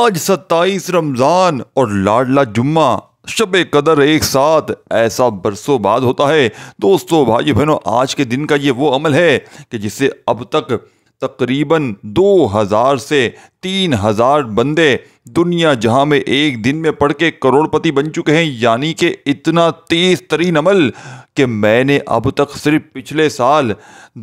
आज 27 रमज़ान और लाडला जुम्मा शबे कदर एक साथ, ऐसा बरसों बाद होता है। दोस्तों भाई बहनों, आज के दिन का ये वो अमल है कि जिसे अब तक तकरीबन 2000 से 3000 बंदे दुनिया जहां में एक दिन में पढ़ के करोड़पति बन चुके हैं। यानी कि इतना तेज तरीन अमल कि मैंने अब तक सिर्फ पिछले साल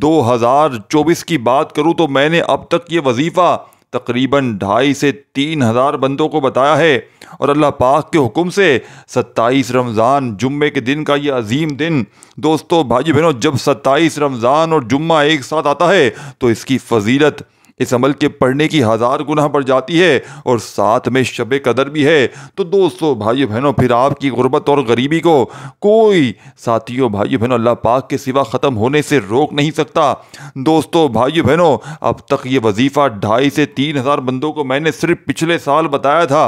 2024 की बात करूं तो मैंने अब तक ये वजीफ़ा तकरीबन 2,500 से 3,000 बंदों को बताया है। और अल्लाह पाक के हुक्म से 27 रमज़ान जुम्मे के दिन का ये अजीम दिन, दोस्तों भाई बहनों, जब 27 रमज़ान और जुम्मा एक साथ आता है तो इसकी फजीलत इस अमल के पढ़ने की 1000 गुना बढ़ जाती है और साथ में शबे कदर भी है। तो दोस्तों भाई बहनों, फिर आपकी गुर्बत और गरीबी को कोई साथियों भाई बहनों अल्लाह पाक के सिवा ख़त्म होने से रोक नहीं सकता। दोस्तों भाई बहनों, अब तक ये वजीफ़ा 2,500 से 3,000 बंदों को मैंने सिर्फ पिछले साल बताया था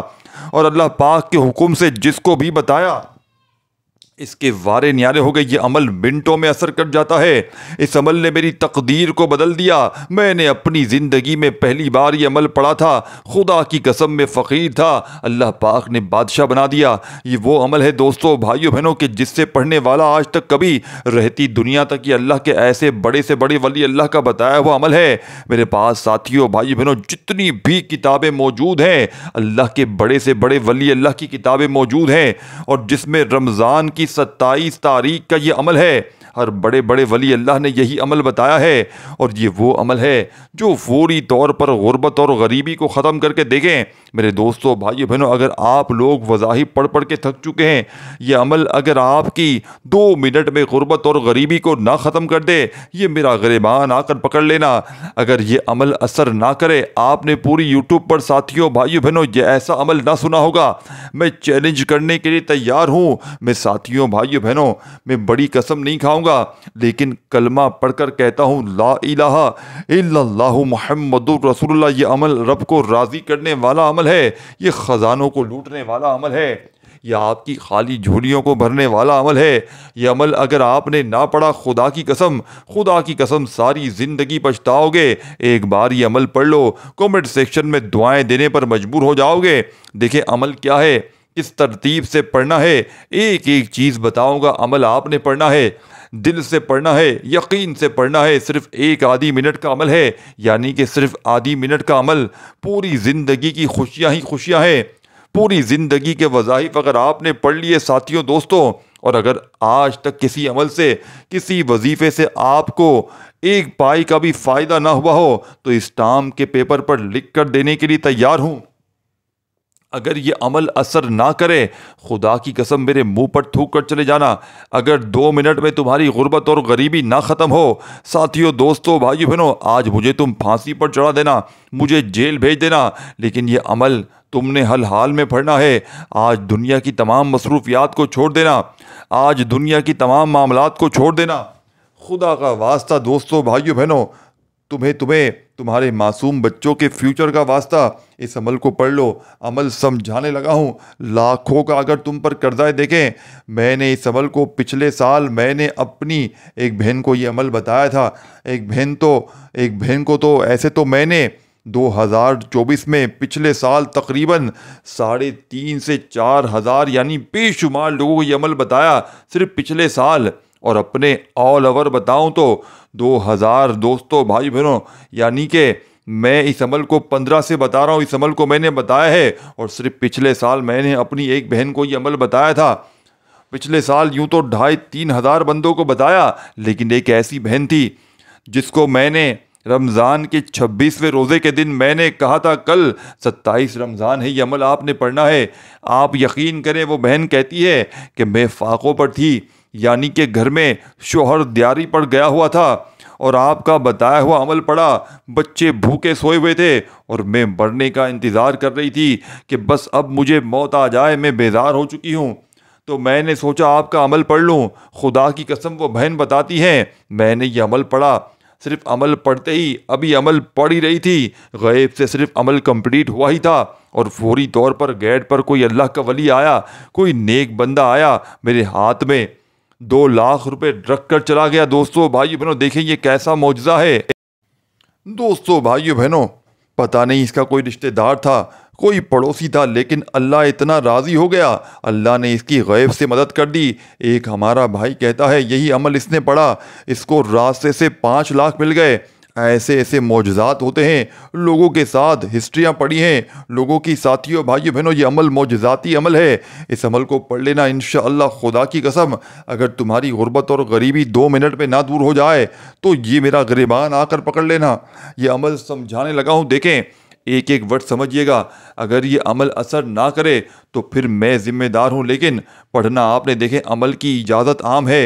और अल्लाह पाक के हुक्म से जिसको भी बताया इसके वारे न्यारे हो गए। ये अमल मिनटों में असर कर जाता है। इस अमल ने मेरी तकदीर को बदल दिया। मैंने अपनी ज़िंदगी में पहली बार ये अमल पढ़ा था, खुदा की कसम में फ़कीर था, अल्लाह पाक ने बादशाह बना दिया। ये वो अमल है दोस्तों भाइयों बहनों कि जिससे पढ़ने वाला आज तक कभी रहती दुनिया तक ये अल्लाह के ऐसे बड़े से बड़े वली अल्लाह का बताया हुआ अमल है। मेरे पास साथियों भाइयों बहनों जितनी भी किताबें मौजूद हैं, अल्लाह के बड़े से बड़े वली अल्लाह की किताबें मौजूद हैं और जिसमें रमज़ान की 27 तारीख का ये अमल है। हर बड़े बड़े वली अल्लाह ने यही अमल बताया है और ये वो अमल है जो फौरी तौर पर गुर्बत और गरीबी को ख़त्म करके देखें। मेरे दोस्तों भाइयों बहनों, अगर आप लोग वज़ाहिब पढ़ पढ़ के थक चुके हैं, ये अमल अगर आपकी 2 मिनट में गुर्बत और गरीबी को ना ख़त्म कर दे, ये मेरा गिरबान आकर पकड़ लेना। अगर ये अमल असर ना करे, आपने पूरी यूट्यूब पर साथियों भाइयों बहनों ये ऐसा अमल ना सुना होगा। मैं चैलेंज करने के लिए तैयार हूँ। मैं साथियों भाइयों बहनों, मैं बड़ी कसम नहीं खाऊंगा, लेकिन कलमा पढ़कर कहता हूँ ला इलाहा इल्लल्लाहु मुहम्मदुर रसूलुल्लाह। ये अमल रब को राज़ी करने वाला अमल है, ये ख़जानों को लूटने वाला अमल है, यह आपकी खाली झोलियों को भरने वाला अमल है। यह अमल अगर आपने ना पढ़ा, खुदा की कसम सारी ज़िंदगी पछताओगे। एक बार ये अमल पढ़ लो, कमेंट सेक्शन में दुआएं देने पर मजबूर हो जाओगे। देखिए अमल क्या है, किस तरतीब से पढ़ना है, एक एक चीज़ बताऊंगा। अमल आपने पढ़ना है, दिल से पढ़ना है, यकीन से पढ़ना है। सिर्फ एक आधी मिनट का अमल है, यानी कि सिर्फ आधी मिनट का अमल पूरी ज़िंदगी की खुशियाँ ही खुशियाँ हैं। पूरी ज़िंदगी के वज़ाइफ अगर आपने पढ़ लिए साथियों दोस्तों, और अगर आज तक किसी अमल से, किसी वजीफ़े से आपको एक पाई का भी फ़ायदा ना हुआ हो, तो इस टाम के पेपर पर लिख कर देने के लिए तैयार हूँ। अगर ये अमल असर ना करे, खुदा की कसम मेरे मुंह पर थूक कर चले जाना। अगर 2 मिनट में तुम्हारी गुर्बत और गरीबी ना ख़त्म हो, साथियों दोस्तों भाइयों बहनों, आज मुझे तुम फांसी पर चढ़ा देना, मुझे जेल भेज देना, लेकिन ये अमल तुमने हल हाल में पढ़ना है। आज दुनिया की तमाम मसरूफियात को छोड़ देना, आज दुनिया की तमाम मामलात को छोड़ देना। खुदा का वास्ता दोस्तों भाइयों बहनों, तुम्हें तुम्हारे मासूम बच्चों के फ्यूचर का वास्ता, इस अमल को पढ़ लो। अमल समझाने लगा हूँ, लाखों का अगर तुम पर कर्जा देखें। मैंने इस अमल को पिछले साल मैंने अपनी एक बहन को ये अमल बताया था। एक बहन को तो ऐसे तो मैंने 2024 में पिछले साल तकरीबन 3.5 से 4 हज़ार यानी बेशुमार लोगों को ये अमल बताया सिर्फ पिछले साल। और अपने ऑल ओवर बताऊं तो 2000 दोस्तों भाई बहनों, यानी कि मैं इस अमल को 15 से बता रहा हूँ। इस अमल को मैंने बताया है और सिर्फ पिछले साल मैंने अपनी एक बहन को ये अमल बताया था। पिछले साल यूं तो 2,500-3 हज़ार बंदों को बताया, लेकिन एक ऐसी बहन थी जिसको मैंने रमज़ान के 26वें रोज़े के दिन मैंने कहा था कल 27 रमज़ान है, ये अमल आपने पढ़ना है। आप यकीन करें, वो बहन कहती है कि मैं फाकों पर थी, यानी कि घर में शोहर दियारी पर गया हुआ था और आपका बताया हुआ अमल पड़ा। बच्चे भूखे सोए हुए थे और मैं मरने का इंतज़ार कर रही थी कि बस अब मुझे मौत आ जाए, मैं बेजार हो चुकी हूँ। तो मैंने सोचा आपका अमल पढ़ लूँ। खुदा की कसम वो बहन बताती हैं, मैंने ये अमल पढ़ा। सिर्फ अमल पढ़ते ही, अभी अमल पढ़ ही रही थी, गैब से सिर्फ अमल कंप्लीट हुआ ही था और फौरी तौर पर गेट पर कोई अल्लाह का वली आया, कोई नेक बंदा आया, मेरे हाथ में 2 लाख रुपए रख कर चला गया। दोस्तों भाइयों बहनों, देखें ये कैसा मौजज़ा है। दोस्तों भाइयों बहनों, पता नहीं इसका कोई रिश्तेदार था, कोई पड़ोसी था, लेकिन अल्लाह इतना राज़ी हो गया, अल्लाह ने इसकी गैब से मदद कर दी। एक हमारा भाई कहता है यही अमल इसने पढ़ा, इसको रास्ते से 5 लाख मिल गए। ऐसे ऐसे मौजज़ात होते हैं लोगों के साथ, हिस्ट्रियाँ पढ़ी हैं लोगों की। साथियों, भाइयों बहनों, ये अमल मौजज़ाती अमल है। इस अमल को पढ़ लेना इंशाअल्लाह, खुदा की कसम। अगर तुम्हारी गुर्बत और गरीबी 2 मिनट में ना दूर हो जाए तो ये मेरा गिरबान आकर पकड़ लेना। ये अमल समझाने लगा हूँ, देखें एक एक वर्ड समझिएगा। अगर ये अमल असर ना करे तो फिर मैं ज़िम्मेदार हूँ, लेकिन पढ़ना आपने। देखें, अमल की इजाज़त आम है।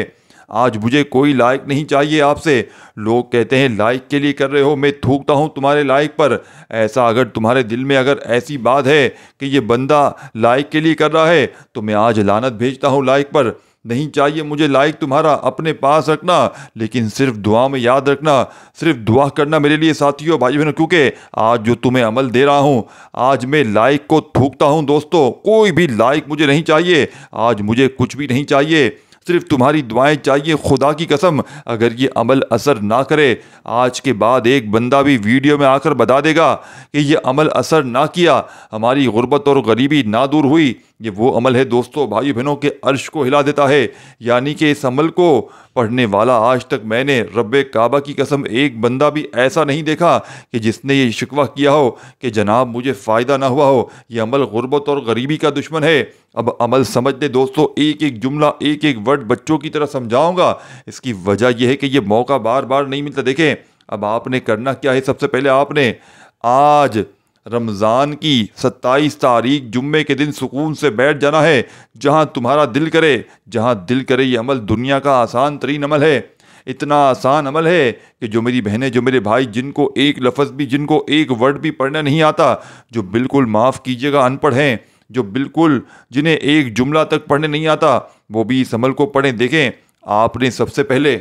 आज मुझे कोई लाइक नहीं चाहिए आपसे। लोग कहते हैं लाइक के लिए कर रहे हो, मैं थूकता हूँ तुम्हारे लाइक पर। ऐसा अगर तुम्हारे दिल में अगर ऐसी बात है कि ये बंदा लाइक के लिए कर रहा है तो मैं आज लानत भेजता हूँ लाइक पर। नहीं चाहिए मुझे लाइक तुम्हारा, अपने पास रखना, लेकिन सिर्फ दुआ में याद रखना, सिर्फ दुआ करना मेरे लिए साथियों, भाई बहनों। क्योंकि आज जो तुम्हें अमल दे रहा हूँ, आज मैं लाइक को थूकता हूँ दोस्तों। कोई भी लाइक मुझे नहीं चाहिए, आज मुझे कुछ भी नहीं चाहिए, सिर्फ तुम्हारी दुआएं चाहिए। खुदा की कसम, अगर ये अमल असर ना करे, आज के बाद एक बंदा भी वीडियो में आकर बता देगा कि ये अमल असर ना किया, हमारी गुर्बत और गरीबी ना दूर हुई, ये वो अमल है दोस्तों, भाई बहनों, के अर्श को हिला देता है। यानी कि इस अमल को पढ़ने वाला आज तक मैंने रब्बे काबा की कसम एक बंदा भी ऐसा नहीं देखा कि जिसने ये शिकवा किया हो कि जनाब मुझे फ़ायदा ना हुआ हो। ये अमल गुर्बत और गरीबी का दुश्मन है। अब अमल समझ ले दोस्तों, एक एक जुमला, एक एक वर्ड बच्चों की तरह समझाऊंगा। इसकी वजह यह है कि ये मौका बार बार नहीं मिलता। देखें, अब आपने करना क्या है, सबसे पहले आपने आज रमज़ान की 27 तारीख जुम्मे के दिन सुकून से बैठ जाना है, जहां तुम्हारा दिल करे, जहां दिल करे। ये अमल दुनिया का आसान तरीन अमल है। इतना आसान अमल है कि जो मेरी बहनें, जो मेरे भाई, जिनको एक लफ्ज़ भी, जिनको एक वर्ड भी पढ़ना नहीं आता, जो बिल्कुल माफ़ कीजिएगा अनपढ़ हैं, जो बिल्कुल जिन्हें एक जुमला तक पढ़ने नहीं आता, वो भी इस अमल को पढ़ें। देखें, आपने सबसे पहले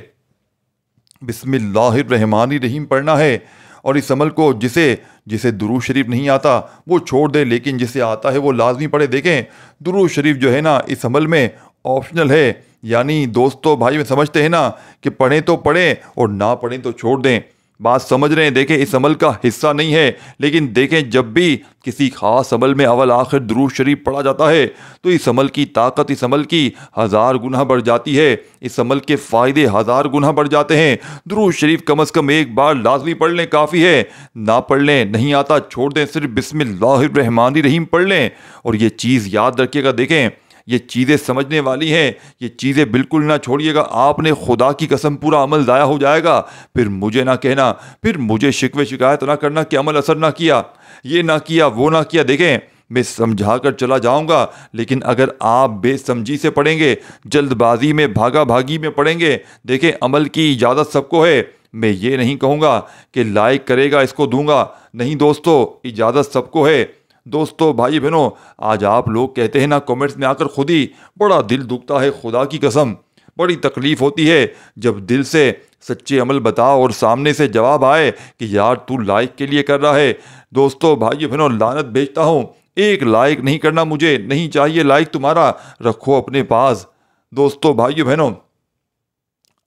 बिस्मिल्लाहिर्रहमानिर्रहीम पढ़ना है। और इस अमल को जिसे जिसे दुरूद शरीफ नहीं आता वो छोड़ दे, लेकिन जिसे आता है वो लाजमी पढ़े। देखें, दुरूद शरीफ जो है ना, इस अमल में ऑप्शनल है। यानी दोस्तों, भाई में समझते हैं ना कि पढ़ें तो पढ़ें और ना पढ़ें तो छोड़ दें। बात समझ रहे हैं? देखें, इस अमल का हिस्सा नहीं है, लेकिन देखें जब भी किसी ख़ास अमल में अवल आखिर दुरूद शरीफ पढ़ा जाता है तो इस अमल की ताकत, इस अमल की 1000 गुना बढ़ जाती है। इस अमल के फ़ायदे 1000 गुना बढ़ जाते हैं। दुरूद शरीफ कम अज़ कम एक बार लाजमी पढ़ लें, काफ़ी है। ना पढ़ लें, नहीं आता छोड़ दें, सिर्फ बिस्मिल्लाहिर्रहमानिर्रहीम पढ़ लें। और ये चीज़ याद रखिएगा, देखें ये चीज़ें समझने वाली हैं, ये चीज़ें बिल्कुल ना छोड़िएगा। आपने खुदा की कसम पूरा अमल ज़ाया हो जाएगा। फिर मुझे ना कहना, फिर मुझे शिकवे शिकायत ना करना कि अमल असर ना किया, ये ना किया, वो ना किया। देखें, मैं समझा कर चला जाऊंगा, लेकिन अगर आप बेसमझी से पढ़ेंगे, जल्दबाजी में, भागा भागी में पढ़ेंगे, देखें अमल की इजाज़त सबको है। मैं ये नहीं कहूँगा कि लाइक करेगा इसको दूंगा, नहीं दोस्तों, इजाज़त सबको है। दोस्तों, भाई बहनों, आज आप लोग कहते हैं ना कमेंट्स में आकर, खुद ही बड़ा दिल दुखता है, खुदा की कसम बड़ी तकलीफ़ होती है जब दिल से सच्चे अमल बताओ और सामने से जवाब आए कि यार तू लाइक के लिए कर रहा है। दोस्तों, भाई बहनों, लानत भेजता हूँ, एक लाइक नहीं करना, मुझे नहीं चाहिए लाइक तुम्हारा, रखो अपने पास। दोस्तों, भाई बहनों,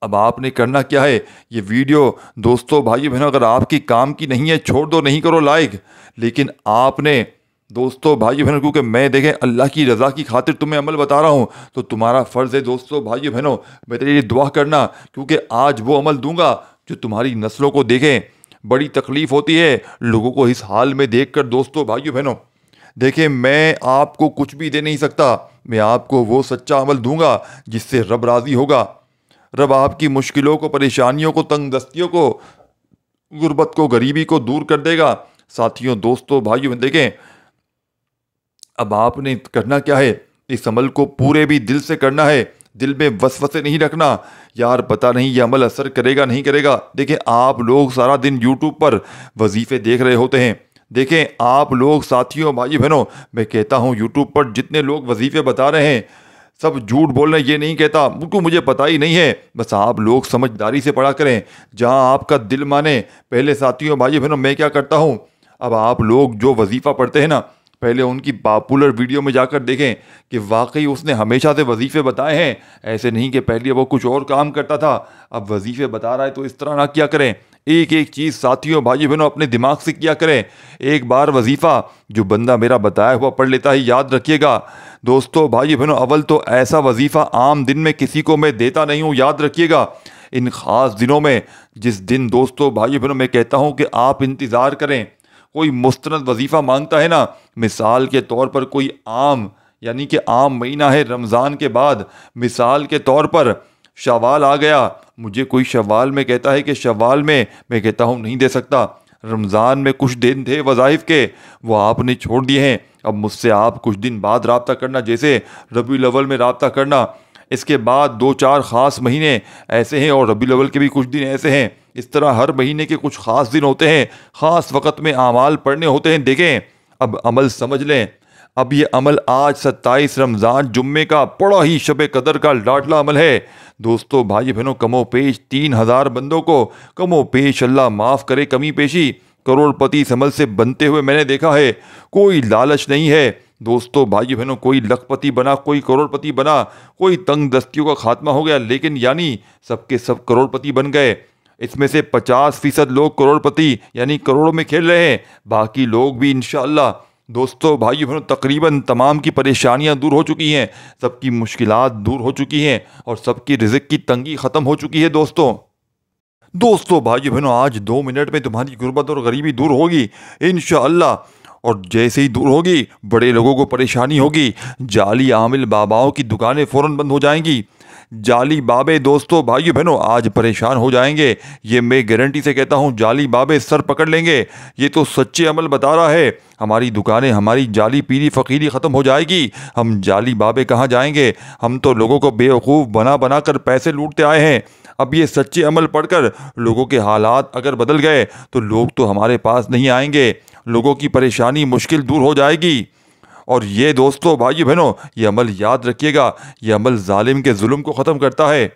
अब आपने करना क्या है, ये वीडियो दोस्तों, भाई बहनों, अगर आपकी काम की नहीं है छोड़ दो, नहीं करो लाइक। लेकिन आपने दोस्तों, भाई बहनों, क्योंकि मैं देखें अल्लाह की रज़ा की खातिर तुम्हें अमल बता रहा हूँ, तो तुम्हारा फ़र्ज़ है दोस्तों, भाई बहनों, मेरे लिए दुआ करना, क्योंकि आज वो अमल दूंगा जो तुम्हारी नस्लों को देखें। बड़ी तकलीफ़ होती है लोगों को इस हाल में देख कर। दोस्तों, भाई बहनों, देखें मैं आपको कुछ भी दे नहीं सकता, मैं आपको वो सच्चा अमल दूंगा जिससे रब राज़ी होगा। रब आपकी मुश्किलों को, परेशानियों को, तंगदस्तियों को, गुर्बत को, गरीबी को दूर कर देगा। साथियों, दोस्तों, भाइयों, देखें अब आपने करना क्या है, इस अमल को पूरे भी दिल से करना है, दिल में वसवसे नहीं रखना, यार पता नहीं ये अमल असर करेगा नहीं करेगा। देखें, आप लोग सारा दिन यूट्यूब पर वजीफ़े देख रहे होते हैं। देखें, आप लोग साथियों, भाई बहनों, मैं कहता हूँ यूट्यूब पर जितने लोग वजीफ़े बता रहे हैं सब झूठ बोल रहे हैं, ये नहीं कहता, उनको मुझे पता ही नहीं है। बस आप लोग समझदारी से पढ़ा करें, जहाँ आपका दिल माने। पहले साथियों, भाई बहनों, मैं क्या करता हूँ, अब आप लोग जो वजीफ़ा पढ़ते हैं ना, पहले उनकी पॉपुलर वीडियो में जाकर देखें कि वाकई उसने हमेशा से वजीफ़े बताए हैं। ऐसे नहीं कि पहले वो कुछ और काम करता था, अब वजीफ़े बता रहा है तो इस तरह ना किया करें। एक एक चीज़ साथियों भाइयों बहनों अपने दिमाग से किया करें। एक बार वजीफ़ा जो बंदा मेरा बताया हुआ पढ़ लेता है, याद रखिएगा दोस्तों भाइयों बहनों, अव्वल तो ऐसा वजीफ़ा आम दिन में किसी को मैं देता नहीं हूँ। याद रखिएगा इन ख़ास दिनों में, जिस दिन दोस्तों भाइयों बहनों मैं कहता हूँ कि आप इंतज़ार करें, कोई मुस्तनद वजीफ़ा मांगता है ना, मिसाल के तौर पर कोई आम यानी कि आम महीना है रमज़ान के बाद, मिसाल के तौर पर शवाल आ गया, मुझे कोई शवाल में कहता है कि शवाल में, मैं कहता हूँ नहीं दे सकता। रमज़ान में कुछ दिन थे वज़ाइफ के, वो आपने छोड़ दिए हैं। अब मुझसे आप कुछ दिन बाद रब्ता करना, जैसे रबीउल अव्वल में रब्ता करना। इसके बाद 2-4 ख़ास महीने ऐसे हैं और रबीउल अव्वल के भी कुछ दिन ऐसे हैं। इस तरह हर महीने के कुछ ख़ास दिन होते हैं, ख़ास वक़्त में आमाल पढ़ने होते हैं। देखें अब अमल समझ लें। अब ये अमल आज 27 रमज़ान जुम्मे का बड़ा ही शब कदर का लाडला अमल है दोस्तों भाई बहनों। कमो पेश 3000 बंदों को कमो पेश अल्लाह माफ़ करे कमी पेशी करोड़पति इस अमल से बनते हुए मैंने देखा है। कोई लालच नहीं है दोस्तों भाई बहनों, कोई लखपति बना, कोई करोड़पति बना, कोई तंग दस्तियों का खात्मा हो गया, लेकिन यानी सबके सब करोड़पति बन गए। इसमें से 50% लोग करोड़पति यानी करोड़ों में खेल रहे हैं, बाकी लोग भी इंशाअल्लाह दोस्तों भाइयों बहनों तकरीबन तमाम की परेशानियां दूर हो चुकी हैं, सबकी मुश्किलात दूर हो चुकी हैं और सबकी रिज़्क़ की तंगी ख़त्म हो चुकी है। दोस्तों भाइयों बहनों आज 2 मिनट में तुम्हारी गुर्बत और गरीबी दूर होगी इंशाअल्लाह। और जैसे ही दूर होगी बड़े लोगों को परेशानी होगी, जाली आमिल बाबाओं की दुकानें फ़ौरन बंद हो जाएंगी। जाली बाबे दोस्तों भाइयों बहनों आज परेशान हो जाएंगे, ये मैं गारंटी से कहता हूँ। जाली बाबे सर पकड़ लेंगे, ये तो सच्चे अमल बता रहा है। हमारी दुकानें, हमारी जाली पीरी फ़कीरी ख़त्म हो जाएगी, हम जाली बाबे कहाँ जाएंगे? हम तो लोगों को बेवकूफ़ बना बना कर पैसे लूटते आए हैं। अब ये सच्चे अमल पढ़कर लोगों के हालात अगर बदल गए तो लोग तो हमारे पास नहीं आएंगे, लोगों की परेशानी मुश्किल दूर हो जाएगी। और ये दोस्तों भाइयों बहनों ये अमल याद रखिएगा, ये अमल जालिम के जुल्म को ख़त्म करता है।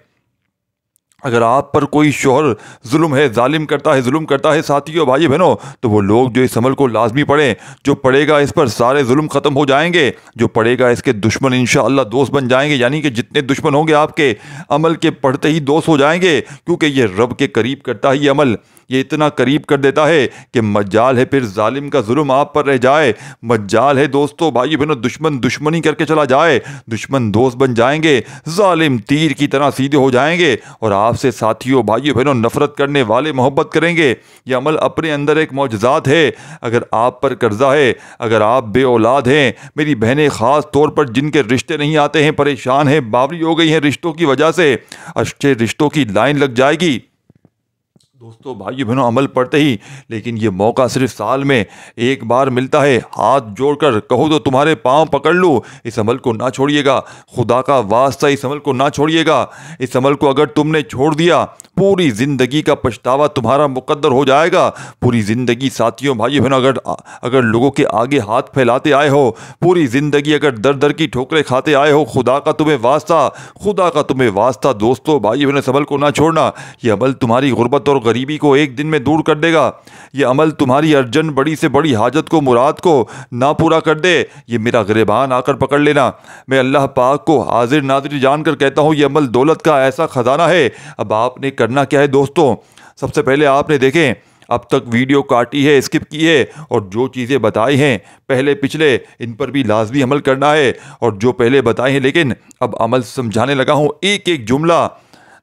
अगर आप पर कोई शोहर जुल्म है, जालिम करता है, जुल्म करता है साथियों भाई बहनों, तो वो लोग जो इस अमल को लाजमी पढ़ें, जो पढ़ेगा इस पर सारे जुल्म ख़त्म हो जाएंगे, जो पढ़ेगा इसके दुश्मन इंशाअल्लाह दोस्त बन जाएंगे। यानी कि जितने दुश्मन होंगे आपके अमल के पढ़ते ही दोस्त हो जाएंगे, क्योंकि ये रब के करीब करता है ये अमल। ये इतना करीब कर देता है कि मज्जाल है फिर जालिम का जुल्म आप पर रह जाए, मज्जाल है दोस्तों भाई बहनों दुश्मन दुश्मनी करके चला जाए, दुश्मन दोस्त बन जाएंगे, जालिम तीर की तरह सीधे हो जाएंगे और आपसे साथियों भाइयों बहनों नफरत करने वाले मोहब्बत करेंगे। ये अमल अपने अंदर एक मौजज़ात है। अगर आप पर कर्जा है, अगर आप बे औलाद हैं, मेरी बहनें ख़ास तौर पर जिनके रिश्ते नहीं आते हैं, परेशान हैं, बावरी हो गई हैं रिश्तों की वजह से, अच्छे रिश्तों की लाइन लग जाएगी दोस्तों भाइयों बहनों अमल पढ़ते ही। लेकिन ये मौका सिर्फ साल में एक बार मिलता है। हाथ जोड़कर कहो तो तुम्हारे पांव पकड़ लूँ, इस अमल को ना छोड़िएगा, खुदा का वास्ता इस अमल को ना छोड़िएगा। इस अमल को अगर तुमने छोड़ दिया पूरी ज़िंदगी का पछतावा तुम्हारा मुकद्दर हो जाएगा। पूरी ज़िंदगी साथियों भाइयों बहनों अगर लोगों के आगे हाथ फैलाते आए हो, पूरी ज़िंदगी अगर दर दर की ठोकरें खाते आए हो, खुदा का तुम्हें वास्ता, खुदा का तुम्हें वास्ता दोस्तों भाइयों बहनों इस अमल को ना छोड़ना। ये अमल तुम्हारी गुर्बत और गरीबी को एक दिन में दूर कर देगा। ये अमल तुम्हारी अर्जन बड़ी से बड़ी हाजत को, मुराद को ना पूरा कर दे। ये मेरा गिरबान आकर पकड़ लेना। मैं अल्लाह पाक को हाजिर नाज़िर जानकर कहता हूँ ये अमल दौलत का ऐसा ख़जाना है। अब आपने करना क्या है दोस्तों, सबसे पहले आपने देखें अब तक वीडियो काटी है, स्किप की है और जो चीज़ें बताई हैं पहले पिछले, इन पर भी लाजमी अमल करना है। और जो पहले बताए हैं लेकिन अब अमल समझाने लगा हूँ एक एक जुमला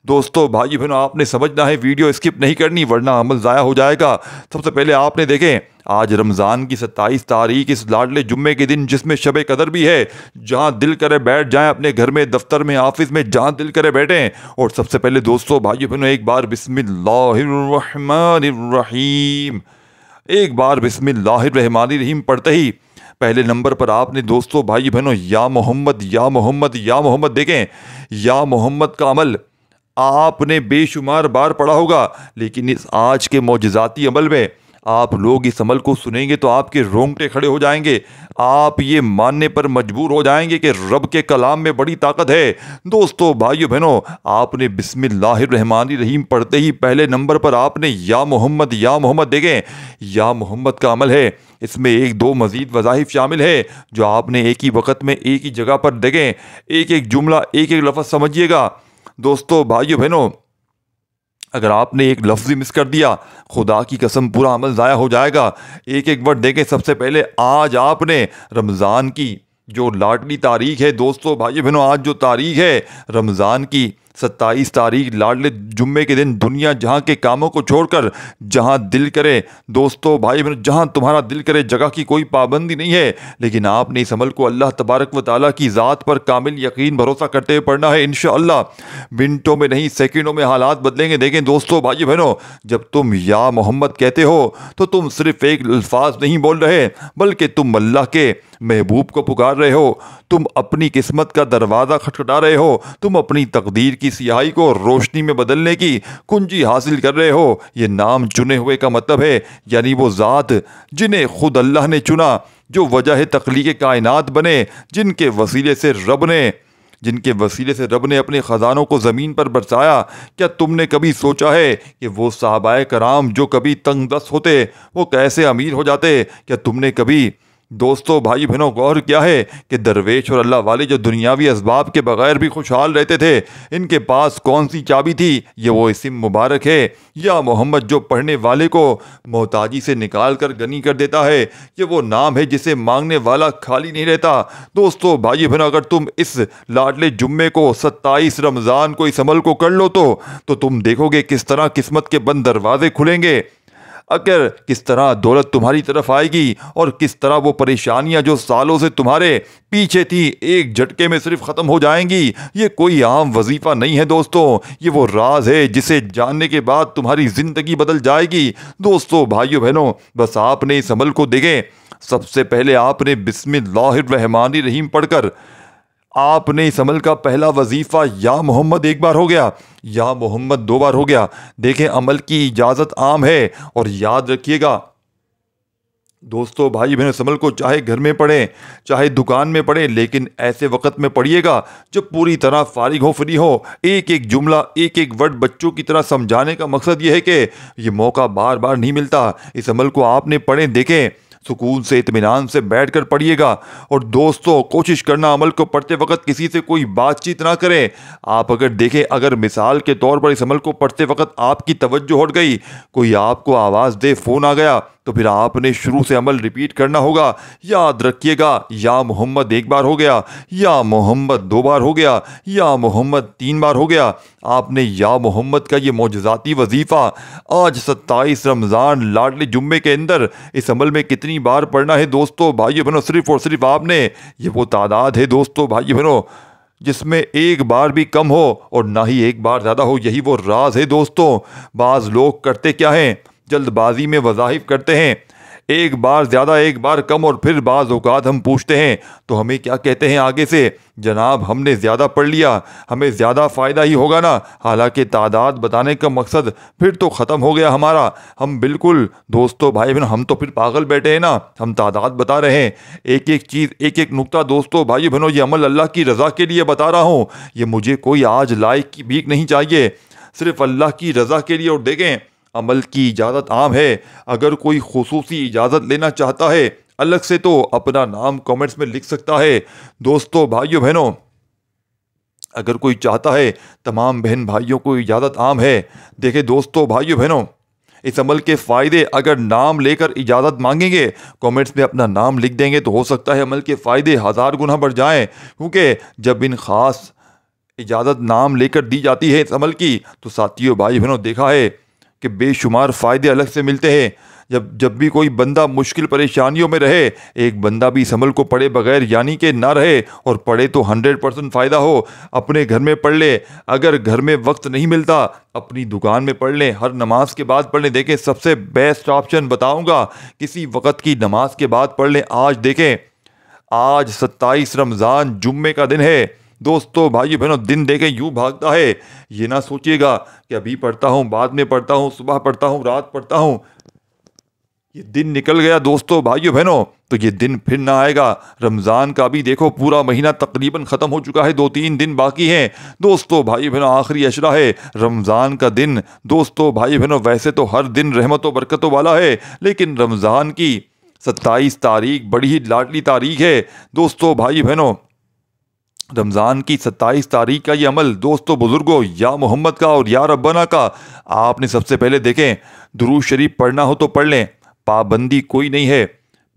दोस्तों भाई बहनों आपने समझना है, वीडियो स्किप नहीं करनी वरना अमल ज़ाया हो जाएगा। सबसे पहले आपने देखें आज रमज़ान की 27 तारीख, इस लाडले जुम्मे के दिन जिसमें शब कदर भी है, जहां दिल करे बैठ जाएं अपने घर में, दफ्तर में, ऑफिस में, जहां दिल करे बैठें। और सबसे पहले दोस्तों भाइयों बहनों एक बार बिस्मिल्लाहिर्रहमानिर्रहीम, एक बार बिस्मिल्लाहिर्रहमानिर्रहीम पढ़ते ही पहले नंबर पर आपने दोस्तों भाई बहनों या मोहम्मद या मोहम्मद या मोहम्मद देखें। या मोहम्मद का अमल आपने बेशुमार बार पढ़ा होगा, लेकिन इस आज के मौजज़ाती अमल में आप लोग इस अमल को सुनेंगे तो आपके रोंगटे खड़े हो जाएंगे। आप ये मानने पर मजबूर हो जाएंगे कि रब के कलाम में बड़ी ताकत है। दोस्तों भाइयों बहनों, आपने बिस्मिल्लाहिर्रहमानिर्रहीम पढ़ते ही पहले नंबर पर आपने या मोहम्मद देखें, या मोहम्मद का अमल है। इसमें एक दो मजीद वज़ाइफ शामिल है जो आपने एक ही वक़्त में एक ही जगह पर देखें। एक एक जुमला, एक एक लफ्ज़ समझिएगा। दोस्तों भाइयों बहनों, अगर आपने एक लफ्ज़ ही मिस कर दिया, खुदा की कसम पूरा अमल ज़ाया हो जाएगा। एक एक वर्ड देखें। सबसे पहले आज आपने रमज़ान की जो लाडली तारीख है, दोस्तों भाइयों बहनों, आज जो तारीख है रमज़ान की 27 तारीख, लाडले जुम्मे के दिन दुनिया जहाँ के कामों को छोड़कर जहाँ दिल करे, दोस्तों भाई बहनों, जहाँ तुम्हारा दिल करे, जगह की कोई पाबंदी नहीं है, लेकिन आपने इस अमल को अल्लाह तबारक व ताला की ज़ात पर कामिल यकीन भरोसा करते हुए पढ़ना है। इंशाअल्लाह मिनटों में नहीं सेकंडों में हालात बदलेंगे। देखें दोस्तों भाई बहनों, जब तुम या मोहम्मद कहते हो तो तुम सिर्फ एक अल्फाज नहीं बोल रहे, बल्कि तुम अल्लाह के महबूब को पुकार रहे हो, तुम अपनी किस्मत का दरवाज़ा खटखटा रहे हो, तुम अपनी तकदीर की सियाही को रोशनी में बदलने की कुंजी हासिल कर रहे हो। ये नाम चुने हुए का मतलब है, यानी वो ज़ात जिन्हें खुद अल्लाह ने चुना, जो वजह तख्लीक़ कायनात बने, जिनके वसीले से रब ने अपने ख़जानों को ज़मीन पर बरसाया। क्या तुमने कभी सोचा है कि वो सहाबाए कराम जो कभी तंगदस्त होते वो कैसे अमीर हो जाते? क्या तुमने कभी दोस्तों भाई बहनों गौर किया है कि दरवेश और अल्लाह वाले जो दुनियावी असबाब के बगैर भी खुशहाल रहते थे, इनके पास कौन सी चाबी थी? ये वो इस्म मुबारक है, या मोहम्मद, जो पढ़ने वाले को मोहताजी से निकाल कर गनी कर देता है। ये वो नाम है जिसे मांगने वाला खाली नहीं रहता। दोस्तों भाई बहनों, अगर तुम इस लाडले जुम्मे को 27 रमज़ान को इस अमल को कर लो तो तुम देखोगे किस तरह किस्मत के बंद दरवाजे खुलेंगे, अगर किस तरह दौलत तुम्हारी तरफ आएगी, और किस तरह वो परेशानियां जो सालों से तुम्हारे पीछे थी एक झटके में सिर्फ ख़त्म हो जाएंगी। ये कोई आम वजीफ़ा नहीं है दोस्तों, ये वो राज है जिसे जानने के बाद तुम्हारी ज़िंदगी बदल जाएगी। दोस्तों भाइयों बहनों, बस आपने इस अमल को देखें। सबसे पहले आपने बिस्मिल्लाहिर्रहमानिर्रहीम पढ़कर आपने इस अमल का पहला वजीफ़ा या मोहम्मद एक बार हो गया, या मोहम्मद दो बार हो गया। देखें, अमल की इजाज़त आम है, और याद रखिएगा दोस्तों भाई बहन, इस अमल को चाहे घर में पढ़ें चाहे दुकान में पढ़ें, लेकिन ऐसे वक्त में पढ़िएगा जब पूरी तरह फारिग हो, फ्री हो। एक एक जुमला, एक एक वर्ड बच्चों की तरह समझाने का मकसद ये है कि ये मौका बार बार नहीं मिलता। इस अमल को आपने पढ़ें, देखें, सुकून से इत्मीनान से बैठ कर पढ़िएगा। और दोस्तों कोशिश करना अमल को पढ़ते वक्त किसी से कोई बातचीत ना करें। आप अगर देखें, अगर मिसाल के तौर पर इस अमल को पढ़ते वक्त आपकी तवज्जो हट गई, कोई आपको आवाज़ दे, फ़ोन आ गया, तो फिर आपने शुरू से अमल रिपीट करना होगा। याद रखिएगा, या मोहम्मद एक बार हो गया, या मोहम्मद दो बार हो गया, या मोहम्मद तीन बार हो गया। आपने या मोहम्मद का ये मौजज़ाती वजीफ़ा आज 27 रमज़ान लाडले जुम्मे के अंदर इस अमल में कितनी बार पढ़ना है दोस्तों भाइयों बहनों? सिर्फ़ और सिर्फ आपने, ये वो तादाद है दोस्तों भाइयों बहनों जिसमें एक बार भी कम हो और ना ही एक बार ज़्यादा हो। यही वो राज है दोस्तों। बाज़ लोग करते क्या हैं, जल्दबाजी में वज़ाइफ करते हैं, एक बार ज़्यादा एक बार कम, और फिर बाज़ औक़ात हम पूछते हैं तो हमें क्या कहते हैं आगे से, जनाब हमने ज़्यादा पढ़ लिया, हमें ज़्यादा फ़ायदा ही होगा ना। हालांकि तादाद बताने का मकसद फिर तो ख़त्म हो गया हमारा। हम बिल्कुल दोस्तों भाई बहन, हम तो फिर पागल बैठे हैं ना, हम तादाद बता रहे हैं, एक एक चीज़, एक एक नुक्ता। दोस्तों भाई बहनों, ये अमल अल्लाह की रज़ा के लिए बता रहा हूँ। ये मुझे कोई आज लाइक की भीख नहीं चाहिए, सिर्फ अल्लाह की रज़ा के लिए। और देखें, अमल की इजाज़त आम है, अगर कोई खुसूसी इजाज़त लेना चाहता है अलग से तो अपना नाम कमेंट्स में लिख सकता है। दोस्तों भाइयों बहनों, अगर कोई चाहता है, तमाम बहन भाइयों को इजाज़त आम है। देखें दोस्तों भाइयों बहनों, इस अमल के फ़ायदे, अगर नाम लेकर इजाज़त मांगेंगे, कमेंट्स में अपना नाम लिख देंगे, तो हो सकता है अमल के फ़ायदे 1000 गुना बढ़ जाएं। क्योंकि जब इन ख़ास इजाज़त नाम लेकर दी जाती है इस अमल की, तो साथियों भाई बहनों देखा है कि बेशुमार फ़ायदे अलग से मिलते हैं। जब भी कोई बंदा मुश्किल परेशानियों में रहे, एक बंदा भी इस अमल को पढ़े बगैर यानी कि ना रहे, और पढ़े तो 100% फ़ायदा हो। अपने घर में पढ़ ले, अगर घर में वक्त नहीं मिलता अपनी दुकान में पढ़ लें, हर नमाज के बाद पढ़ लें। देखें, सबसे बेस्ट ऑप्शन बताऊंगा, किसी वक्त की नमाज के बाद पढ़ लें। आज देखें, आज 27 रमज़ान जुम्मे का दिन है। दोस्तों भाइयों बहनों, दिन देखें यूं भागता है, ये ना सोचिएगा कि अभी पढ़ता हूँ, बाद में पढ़ता हूँ, सुबह पढ़ता हूँ, रात पढ़ता हूँ। ये दिन निकल गया दोस्तों भाइयों बहनों, तो ये दिन फिर ना आएगा। रमज़ान का भी देखो पूरा महीना तकरीबन ख़त्म हो चुका है, 2-3 दिन बाकी हैं दोस्तों भाई बहनों, आखिरी अशरा है रमज़ान का दिन। दोस्तों भाई बहनों, वैसे तो हर दिन रहमतों बरकतों वाला है, लेकिन रमज़ान की 27 तारीख बड़ी ही लाडली तारीख है दोस्तों भाई बहनों। रमज़ान की 27 तारीख का ये अमल दोस्तों बुज़ुर्गों, या मोहम्मद का और या रब्बाना का, आपने सबसे पहले देखें दुरूद शरीफ पढ़ना हो तो पढ़ लें, पाबंदी कोई नहीं है।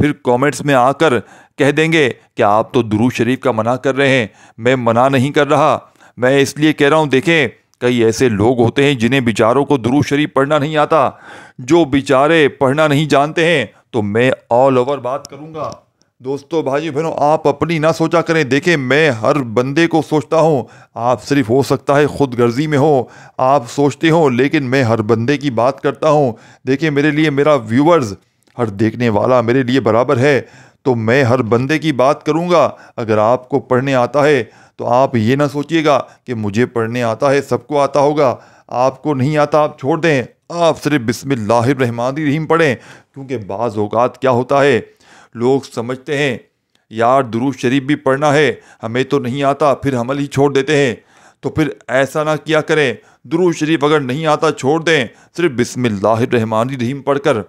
फिर कमेंट्स में आकर कह देंगे कि आप तो दुरूद शरीफ का मना कर रहे हैं। मैं मना नहीं कर रहा, मैं इसलिए कह रहा हूँ, देखें कई ऐसे लोग होते हैं जिन्हें बेचारों को दुरूद शरीफ पढ़ना नहीं आता, जो बेचारे पढ़ना नहीं जानते हैं। तो मैं ऑल ओवर बात करूँगा दोस्तों भाई बहनों, आप अपनी ना सोचा करें। देखें मैं हर बंदे को सोचता हूँ, आप सिर्फ हो सकता है खुद गर्जी में हो, आप सोचते हो, लेकिन मैं हर बंदे की बात करता हूँ। देखिए मेरे लिए मेरा व्यूअर्स, हर देखने वाला मेरे लिए बराबर है, तो मैं हर बंदे की बात करूँगा। अगर आपको पढ़ने आता है तो आप ये ना सोचिएगा कि मुझे पढ़ने आता है, सबको आता होगा। आपको नहीं आता आप छोड़ दें, आप सिर्फ बिस्मिल्लाहिर्रहमानिर्रहीम पढ़ें, क्योंकि बाज़ औक़ात क्या होता है, लोग समझते हैं यार दुरूद शरीफ भी पढ़ना है, हमें तो नहीं आता, फिर अमल ही छोड़ देते हैं। तो फिर ऐसा ना किया करें, दुरूद शरीफ अगर नहीं आता छोड़ दें, सिर्फ बिस्मिल्लाहिर्रहमानिर्रहीम पढ़कर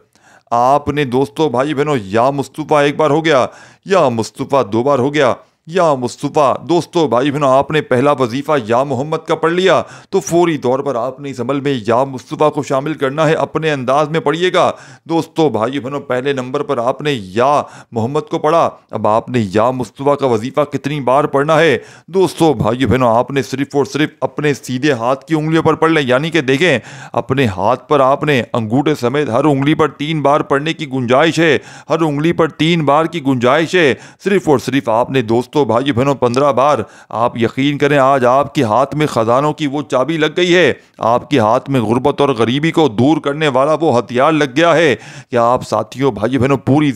आपने दोस्तों भाई बहनों या मुस्तफ़ा एक बार हो गया, या मुस्तफ़ा 2 बार हो गया, या मुस्तफ़ा दोस्तों भाई बहनों आपने पहला वजीफ़ा या मोहम्मद का पढ़ लिया, तो फौरी तौर पर आपने इस अमल में या मुस्तफ़ा को शामिल करना है। अपने अंदाज में पढ़िएगा दोस्तों भाई बहनों, पहले नंबर पर आपने या मोहम्मद को पढ़ा, अब आपने या मुस्तफ़ा का वजीफ़ा कितनी बार पढ़ना है दोस्तों भाई बहनों, आपने सिर्फ और सिर्फ अपने सीधे हाथ की उंगलियों पर पढ़ लें। यानी कि देखें अपने हाथ पर आपने अंगूठे समेत हर उंगली पर 3 बार पढ़ने की गुंजाइश है, हर उंगली पर 3 बार की गुंजाइश है। सिर्फ और सिर्फ आपने दोस्तों भाई बहनों 15 बार, आप यकीन करें आज आपके हाथ में ख़जानों की वो चाबी लग गई है, आपके हाथ में गुर्बत और गरीबी को दूर करने वाला वो हथियार लग गया है कि आप साथियों भाई बहनों पूरी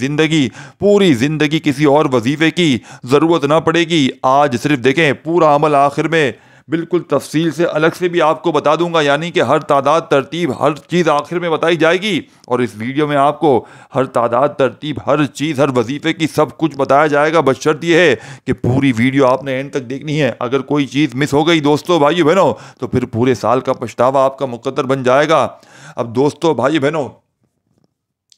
ज़िंदगी किसी और वजीफ़े की ज़रूरत ना पड़ेगी। आज सिर्फ देखें पूरा अमल आखिर में बिल्कुल तफसील से अलग से भी आपको बता दूंगा, यानी कि हर तादाद तरतीब हर चीज़ आखिर में बताई जाएगी, और इस वीडियो में आपको हर तादाद तरतीब हर चीज़ हर वजीफ़े की सब कुछ बताया जाएगा। बशर्त ये है कि पूरी वीडियो आपने एंड तक देखनी है। अगर कोई चीज़ मिस हो गई दोस्तों भाई बहनों, तो फिर पूरे साल का पछतावा आपका मुकद्दर बन जाएगा। अब दोस्तों भाई बहनों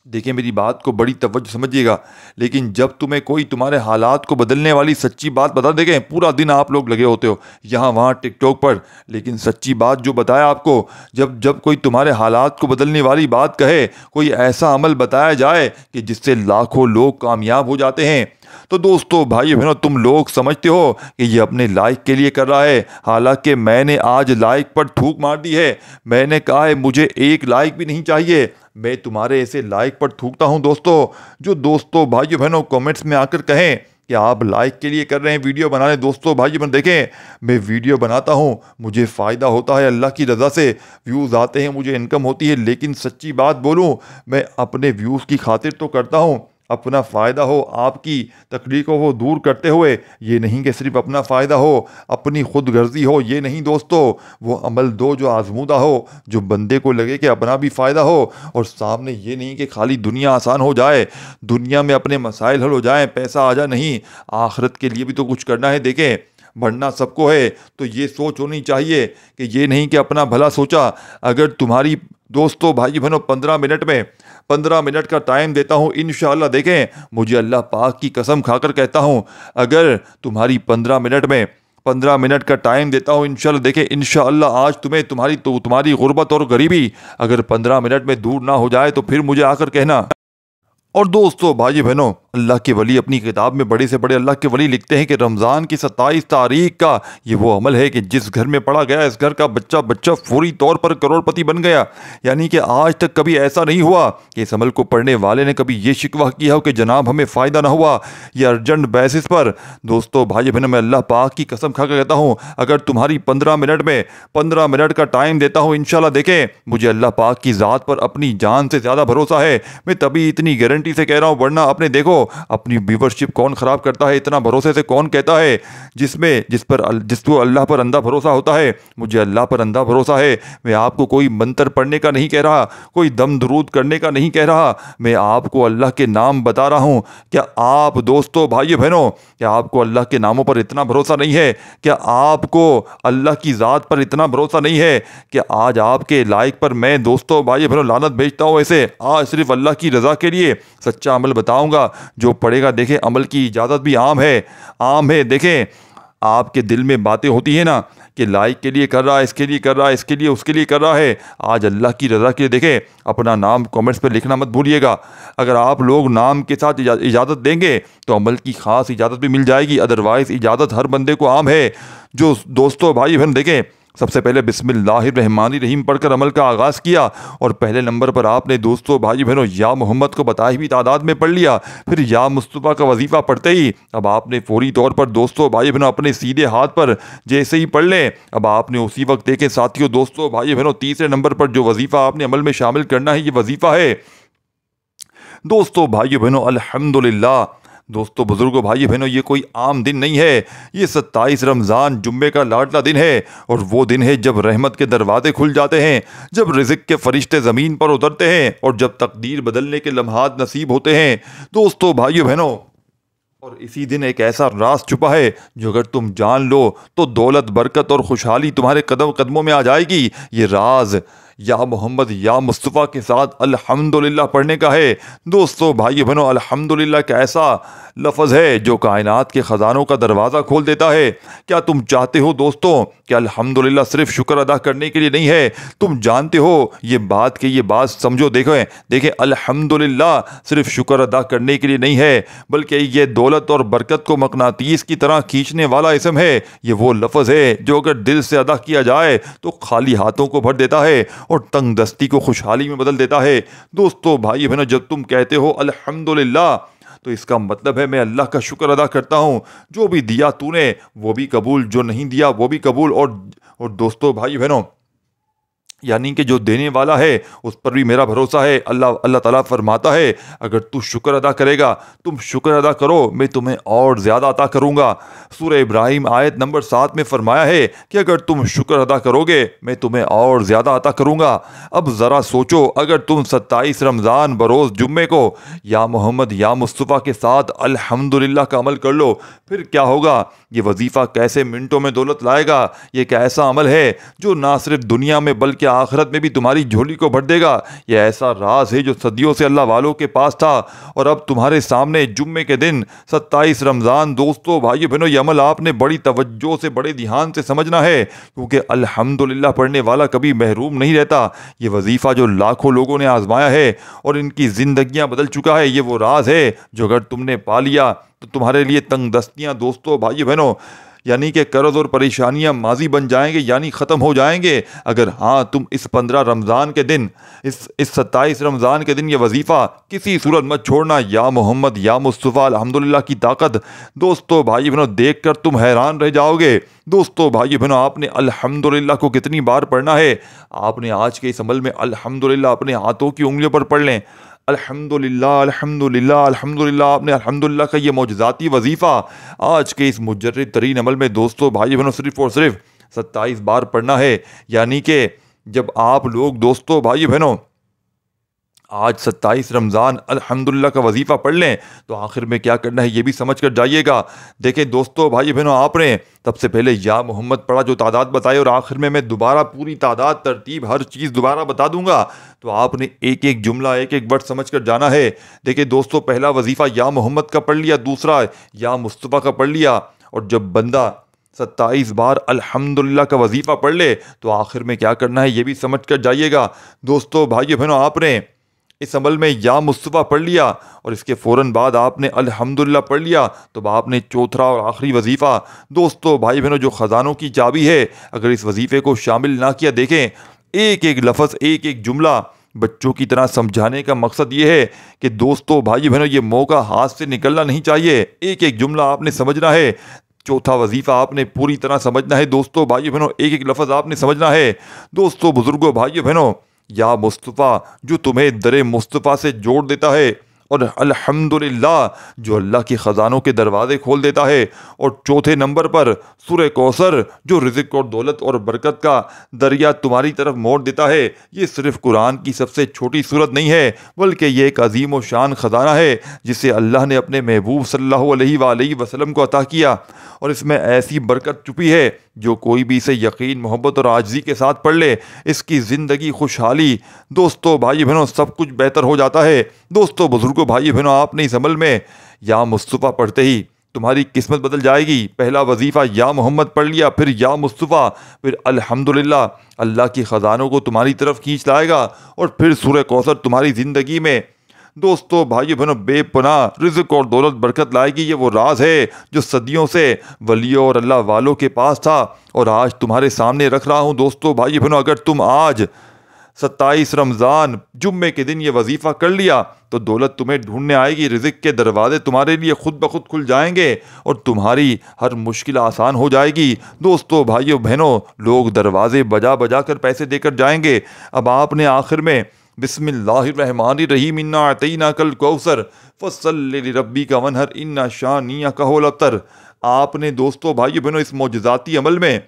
देखिए मेरी बात को बड़ी तवज्जो समझिएगा, लेकिन जब तुम्हें कोई तुम्हारे हालात को बदलने वाली सच्ची बात बता देगा, पूरा दिन आप लोग लगे होते हो यहाँ वहाँ टिकटॉक पर, लेकिन सच्ची बात जो बताया आपको, जब कोई तुम्हारे हालात को बदलने वाली बात कहे, कोई ऐसा अमल बताया जाए कि जिससे लाखों लोग कामयाब हो जाते हैं, तो दोस्तों भाई बहनों तुम लोग समझते हो कि ये अपने लाइक के लिए कर रहा है। हालांकि मैंने आज लाइक पर थूक मार दी है, मैंने कहा है मुझे 1 लाइक भी नहीं चाहिए। मैं तुम्हारे ऐसे लाइक पर थूकता हूं दोस्तों, जो दोस्तों भाई बहनों कमेंट्स में आकर कहें कि आप लाइक के लिए कर रहे हैं वीडियो बनाने। दोस्तों भाई बहन देखें मैं वीडियो बनाता हूं, मुझे फ़ायदा होता है अल्लाह की रज़ा से, व्यूज़ आते हैं, मुझे इनकम होती है, लेकिन सच्ची बात बोलूं मैं अपने व्यूज़ की खातिर तो करता हूं, अपना फ़ायदा हो, आपकी तकलीफ़ों को दूर करते हुए, ये नहीं कि सिर्फ अपना फ़ायदा हो, अपनी खुद गर्जी हो, ये नहीं दोस्तों। वो अमल दो जो आजमूदा हो, जो बंदे को लगे कि अपना भी फ़ायदा हो, और सामने ये नहीं कि खाली दुनिया आसान हो जाए, दुनिया में अपने मसाइल हल हो जाए, पैसा आ जाए, नहीं, आखिरत के लिए भी तो कुछ करना है। देखें बढ़ना सबको है, तो ये सोच होनी चाहिए कि ये नहीं कि अपना भला सोचा। अगर तुम्हारी दोस्तों भाई बहनों 15 मिनट का टाइम देता हूँ इंशाअल्लाह, देखें मुझे अल्लाह पाक की कसम खाकर कहता हूँ, अगर तुम्हारी 15 मिनट का टाइम देता हूँ इंशाअल्लाह, देखें इंशाअल्लाह आज तुम्हारी गुर्बत और गरीबी अगर 15 मिनट में दूर ना हो जाए, तो फिर मुझे आकर कहना। और दोस्तों भाई बहनों अल्लाह के वली अपनी किताब में बड़े से बड़े अल्लाह के वली लिखते हैं कि रमज़ान की 27 तारीख का ये वो अमल है कि जिस घर में पढ़ा गया, इस घर का बच्चा फौरी तौर पर करोड़पति बन गया। यानी कि आज तक कभी ऐसा नहीं हुआ कि इस अमल को पढ़ने वाले ने कभी ये शिकवा किया हो कि जनाब हमें फ़ायदा ना हुआ। ये अर्जेंट बेसिस पर दोस्तों भाई बहनों मैं अल्लाह पाक की कसम खा कर कहता हूँ, अगर तुम्हारी 15 मिनट का टाइम देता हूँ इंशाल्लाह, देखें मुझे अल्लाह पाक की ज़ात पर अपनी जान से ज़्यादा भरोसा है, मैं तभी इतनी गारंटी गारंटी से कह रहा हूँ, वरना आपने देखो अपनी व्यूवरशिप कौन ख़राब करता है, इतना भरोसे से कौन कहता है जिसको अल्लाह पर अंधा भरोसा होता है। मुझे अल्लाह पर अंधा भरोसा है। मैं आपको कोई मंत्र पढ़ने का नहीं कह रहा, कोई दम दरूद करने का नहीं कह रहा, मैं आपको अल्लाह के नाम बता रहा हूँ। क्या आप दोस्तों भाइयों बहनों, क्या आपको अल्लाह के नामों पर इतना भरोसा नहीं है? क्या आपको अल्लाह की ज़ात पर इतना भरोसा नहीं है कि आज आपके लाइक पर मैं दोस्तों भाइयों बहनों लानत भेजता हूँ? ऐसे आज सिर्फ अल्लाह की रज़ा के लिए सच्चा अमल बताऊंगा। जो पढ़ेगा देखें, अमल की इजाज़त भी आम है। देखें आपके दिल में बातें होती है ना कि लाइक के लिए कर रहा है, इसके लिए कर रहा है, इसके लिए उसके लिए कर रहा है। आज अल्लाह की रज़ा के लिए देखें, अपना नाम कमेंट्स पे लिखना मत भूलिएगा। अगर आप लोग नाम के साथ इजाज़त देंगे तो अमल की ख़ास इजाज़त भी मिल जाएगी, अदरवाइज़ इजाज़त हर बंदे को आम है। जो दोस्तों भाई बहन देखें, सबसे पहले बिस्मिल्लाहिर्रहमानिर्रहीम पढ़कर अमल का आगाज़ किया और पहले नंबर पर आपने दोस्तों भाई बहनों या मोहम्मद को बताई हुई तादाद में पढ़ लिया। फिर या मुस्तफ़ा का वजीफ़ा पढ़ते ही अब आपने फौरी तौर पर दोस्तों भाई बहनों अपने सीधे हाथ पर जैसे ही पढ़ लें, अब आपने उसी वक्त देखे साथियों दोस्तों भाई बहनों तीसरे नंबर पर जो वजीफ़ा आपने अमल में शामिल करना है, ये वजीफ़ा है दोस्तों भाइयों बहनों अल्हम्दुलिल्लाह। दोस्तों बुजुर्गों भाइयों बहनों, ये कोई आम दिन नहीं है। ये 27 रमज़ान जुम्मे का लाडला दिन है और वो दिन है जब रहमत के दरवाजे खुल जाते हैं, जब रिज़्क़ के फरिश्ते ज़मीन पर उतरते हैं और जब तकदीर बदलने के लम्हात नसीब होते हैं दोस्तों भाइयों बहनों। और इसी दिन एक ऐसा राज छुपा है जो अगर तुम जान लो तो दौलत, बरकत और खुशहाली तुम्हारे कदम कदमों में आ जाएगी। ये राज या मोहम्मद या मुस्तफ़ा के साथ अल्हम्दुलिल्लाह पढ़ने का है। दोस्तों भाइयों बहनों, अल्हम्दुलिल्लाह का ऐसा लफ्ज़ है जो कायनात के ख़जानों का दरवाज़ा खोल देता है। क्या तुम चाहते हो दोस्तों कि अल्हम्दुलिल्लाह सिर्फ शुक्र अदा करने के लिए नहीं है? तुम जानते हो ये बात समझो, देखें अल्हम्दुलिल्लाह सिर्फ शुक्र अदा करने के लिए नहीं है, बल्कि ये दौलत और बरकत को मकनातीस की तरह खींचने वाला इसम है। ये वो लफ्ज़ है जो अगर दिल से अदा किया जाए तो खाली हाथों को भर देता है और तंग दस्ती को खुशहाली में बदल देता है। दोस्तों भाई बहनों, जब तुम कहते हो अल्हम्दुलिल्लाह तो इसका मतलब है मैं अल्लाह का शुक्र अदा करता हूँ, जो भी दिया तूने वो भी कबूल, जो नहीं दिया वो भी कबूल। और दोस्तों भाई बहनों, यानी कि जो देने वाला है उस पर भी मेरा भरोसा है। अल्लाह ताला फरमाता है अगर तू शुक्र अदा करेगा, तुम शुक्र अदा करो, मैं तुम्हें और ज़्यादा अता करूँगा। सूरह इब्राहिम आयत नंबर 7 में फरमाया है कि अगर तुम शुक्र अदा करोगे मैं तुम्हें और ज़्यादा अता करूँगा। अब ज़रा सोचो, अगर तुम 27 रमज़ान बरोज़ जुम्मे को या मोहम्मद या मुस्तफ़ा के साथ अल्हम्दुलिल्लाह का अमल कर लो, फिर क्या होगा? ये वजीफ़ा कैसे मिनटों में दौलत लाएगा। ये एक ऐसा अमल है जो ना सिर्फ दुनिया में बल्कि आखिरत में भी तुम्हारी झोली को भर देगा। ये ऐसा राज है जो सदियों से अल्लाह वालों के पास था और अब तुम्हारे सामने जुम्मे के दिन 27 रमज़ान। दोस्तों भाइयों बहनों, ये अमल आपने बड़ी तवज्जो से, बड़े ध्यान से समझना है, क्योंकि अल्हम्दुलिल्लाह पढ़ने वाला कभी महरूम नहीं रहता। ये वजीफ़ा जो लाखों लोगों ने आजमाया है और इनकी ज़िंदगियाँ बदल चुका है, ये वो राज है जो अगर तुमने पा लिया तो तुम्हारे लिए तंग दस्तियाँ दोस्तों भाइयों बहनों यानी कि कर्ज और परेशानियां माजी बन जाएंगे, यानी ख़त्म हो जाएंगे। अगर हाँ तुम इस 15 रमज़ान के दिन, इस 27 रमज़ान के दिन ये वजीफ़ा किसी सूरत मत छोड़ना। या मोहम्मद या मुस्तफ़ा अल्हम्दुलिल्लाह की ताकत दोस्तों भाई बहनों देख कर तुम हैरान रह जाओगे। दोस्तों भाई बहनों, आपने अल्हम्दुलिल्लाह को कितनी बार पढ़ना है? आपने आज के इस अमल में अल्हम्दुलिल्लाह अपने हाथों की उंगलियों पर पढ़ लें। अल्हम्दुलिल्लाह अल्हम्दुलिल्लाह अल्हम्दुलिल्लाह। आपने अल्हम्दुलिल्लाह का ये मौजज़ाती वजीफ़ा आज के इस मुजर्रिद तरीन अमल में दोस्तों भाई बहनों सिर्फ़ और सिर्फ 27 बार पढ़ना है। यानी कि जब आप लोग दोस्तों भाई बहनों आज 27 रमज़ान अल्हम्दुलिल्लाह का वजीफ़ा पढ़ लें तो आखिर में क्या करना है ये भी समझ कर जाइएगा। देखें दोस्तों भाई बहनों, आपने सबसे पहले या मोहम्मद पढ़ा जो तादाद बताई और आखिर में मैं दोबारा पूरी तादाद, तरतीब, हर चीज़ दोबारा बता दूंगा, तो आपने एक एक जुमला, एक एक वर्ड समझ कर जाना है। देखिए दोस्तों, पहला वजीफ़ा या मोहम्मद का पढ़ लिया, दूसरा या मुस्तफ़ा का पढ़ लिया, और जब बंदा 27 बार अल्हम्दुलिल्लाह का वजीफ़ा पढ़ ले तो आखिर में क्या करना है ये भी समझ कर जाइएगा। दोस्तों भाइयों बहनों, आपने इस अमल में या मुस्तफ़ा पढ़ लिया और इसके फ़ौरन बाद आपने अल्हम्दुलिल्लाह पढ़ लिया तो आपने चौथा और आखिरी वजीफ़ा दोस्तों भाई बहनों जो ख़जानों की चाबी है, अगर इस वजीफ़े को शामिल ना किया, देखें एक एक लफ्ज़, एक एक जुमला बच्चों की तरह समझाने का मकसद ये है कि दोस्तों भाई बहनों ये मौका हाथ से निकलना नहीं चाहिए। एक एक जुमला आपने समझना है। चौथा वजीफ़ा आपने पूरी तरह समझना है। दोस्तों भाइयों बहनों, एक एक लफ्ज़ आपने समझना है। दोस्तों बुज़ुर्गों भाइयों बहनों, या मुस्तफ़ा जो तुम्हें दरे मुस्तफ़ा से जोड़ देता है और अल्हम्दुलिल्लाह जो अल्लाह के ख़जानों के दरवाज़े खोल देता है। और चौथे नंबर पर सूरह कौसर जो रिज़्क़ और दौलत और बरकत का दरिया तुम्हारी तरफ मोड़ देता है। ये सिर्फ़ कुरान की सबसे छोटी सूरत नहीं है, बल्कि ये एक अजीम व शान ख़जाना है जिसे अल्लाह ने अपने महबूब सल्लल्लाहु अलैहि वसल्लम को अता किया। और इसमें ऐसी बरकत छुपी है जो कोई भी इसे यकीन, मोहब्बत और आजिज़ी के साथ पढ़ ले, इसकी ज़िंदगी खुशहाली, दोस्तों भाई बहनों, सब कुछ बेहतर हो जाता है। दोस्तों बुजुर्गों, भाई बहनों, आपने इस अमल में या मुस्तफ़ा पढ़ते ही तुम्हारी किस्मत बदल जाएगी। पहला वजीफ़ा या मोहम्मद पढ़ लिया, फिर या मुस्तफ़ा, फिर अल्हम्दुलिल्लाह, अल्लाह की ख़जानों को तुम्हारी तरफ खींच लाएगा। और फिर सूरह कौसर तुम्हारी ज़िंदगी में दोस्तों भाइयों बहनों बेपनाह रिज़्क़ और दौलत बरकत लाएगी। ये वो राज है जो सदियों से वलियों और अल्लाह वालों के पास था और आज तुम्हारे सामने रख रहा हूँ। दोस्तों भाइयों बहनों, अगर तुम आज 27 रमज़ान जुम्मे के दिन ये वजीफ़ा कर लिया तो दौलत तुम्हें ढूंढने आएगी, रिज़्क़ के दरवाजे तुम्हारे लिए खुद ब खुद खुल जाएंगे और तुम्हारी हर मुश्किल आसान हो जाएगी। दोस्तों भाइयों बहनों, लोग दरवाजे बजा बजा कर पैसे देकर जाएंगे। अब आपने आखिर में बिस्मिल्लाहिर्रहमानिर्रहीम इन्ना अतैनाकल कौसर फसल्लि लिरब्बिका वन्हर इन्ना शानिअका हुवल अब्तर, आपने दोस्तों भाइयों बहनों इस मौजज़ाती अमल में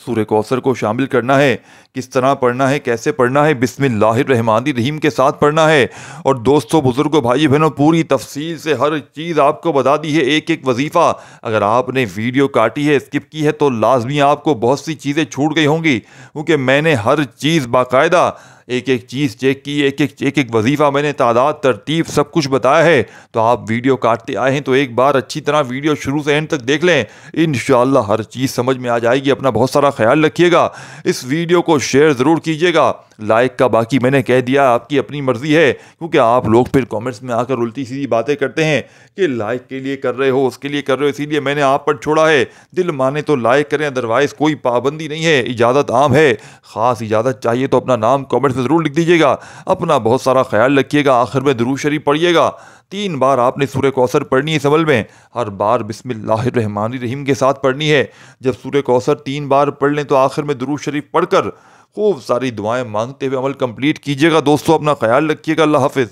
सूरह कौसर को शामिल करना है। किस तरह पढ़ना है, कैसे पढ़ना है? बिस्मिल्लाहिर्रहमानिर्रहीम के साथ पढ़ना है। और दोस्तों बुजुर्गों, भाई बहनों, पूरी तफसील से हर चीज़ आपको बता दी है, एक एक वजीफ़ा। अगर आपने वीडियो काटी है, स्किप की है, तो लाजमी आपको बहुत सी चीज़ें छूट गई होंगी, क्योंकि मैंने हर चीज़ बाकायदा एक एक चीज़ चेक की, एक एक वजीफ़ा मैंने तादाद, तरतीब, सब कुछ बताया है। तो आप वीडियो काटते आए हैं तो एक बार अच्छी तरह वीडियो शुरू से एंड तक देख लें, इंशाअल्लाह हर चीज़ समझ में आ जाएगी। अपना बहुत सारा ख्याल रखिएगा। इस वीडियो को शेयर ज़रूर कीजिएगा। लाइक का बाकी मैंने कह दिया, आपकी अपनी मर्ज़ी है, क्योंकि आप लोग फिर कमेंट्स में आकर उल्टी सीधी बातें करते हैं कि लाइक के लिए कर रहे हो, उसके लिए कर रहे हो, इसीलिए मैंने आप पर छोड़ा है। दिल माने तो लाइक करें, अदरवाइज़ कोई पाबंदी नहीं है, इजाज़त आम है। ख़ास इजाज़त चाहिए तो अपना नाम कमेंट्स में ज़रूर लिख दीजिएगा। अपना बहुत सारा ख्याल रखिएगा। आखिर में दुरूद शरीफ पढ़िएगा। 3 बार आपने सूरह कौसर पढ़नी है इस अमल में, हर बार बिस्मिल्लाहिर्रहमानिर्रहीम के साथ पढ़नी है। जब सूरह कौसर 3 बार पढ़ लें तो आखिर में दुरूद शरीफ पढ़कर खूब सारी दुआएं मांगते हुए अमल कंप्लीट कीजिएगा। दोस्तों अपना ख्याल रखिएगा। अल्लाह हाफिज़।